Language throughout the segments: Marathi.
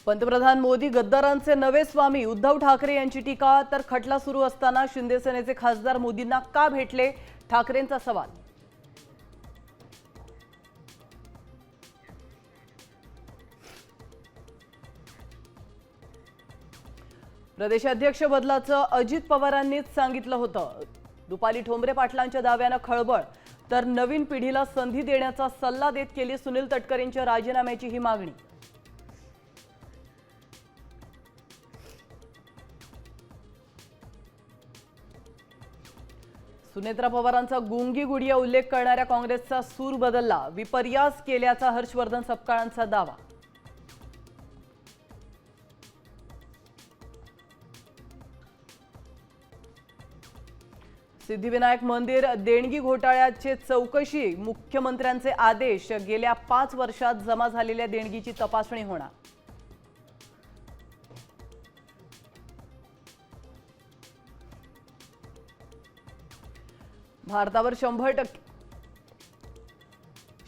पंतप्रधान मोदी गद्दारांचे नवे स्वामी उद्धव ठाकरे यांची टीका। तर खटला सुरू असताना शिंदे सेनेचे खासदार मोदींना का भेटले, ठाकरेंचा सवाल। प्रदेशाध्यक्ष बदलाचं अजित पवारांनीच सांगितलं होतं। दुपारी ठोंबरे पाटलांच्या दाव्यानं खळबळ, तर नवीन पिढीला संधी देण्याचा सल्ला देत केली सुनील तटकरेंच्या राजीनाम्याची ही मागणी। सुनेत्रा पवारांचा गुंगी गुडिया उल्लेख करणाऱ्या काँग्रेसचा सूर बदलला, विपर्यास केल्याचा हर्षवर्धन सपकाळांचा दावा। सिद्धिविनायक मंदिर देणगी घोटाळ्याचे चौकशी, मुख्यमंत्र्यांचे आदेश। गेल्या 5 वर्षात जमा झालेल्या देणगीची तपासणी होणार। भारतावर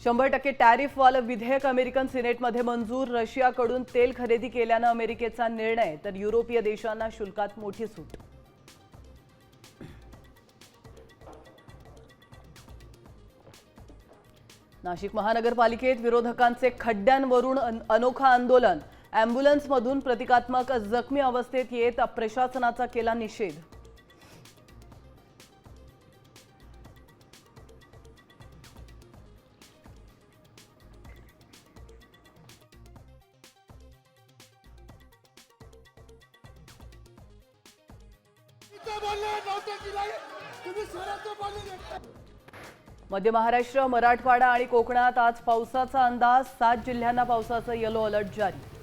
100% टॅरिफ वालं विधेयक अमेरिकन सिनेटमध्ये मंजूर। रशियाकडून तेल खरेदी केल्यानं अमेरिकेचा निर्णय, तर युरोपीय देशांना शुल्कात मोठी सूट। नाशिक महानगरपालिकेत विरोधकांचे खड्ड्यांवरून अनोखा आंदोलन। अॅम्ब्युलन्समधून प्रतिकात्मक जखमी अवस्थेत येत प्रशासनाचा केला निषेध। मध्य महाराष्ट्र, मराठवाडा आणि कोकणात आज पावसाचा अंदाज। 7 जिल्ह्यांना पावसाचा येलो अलर्ट जारी।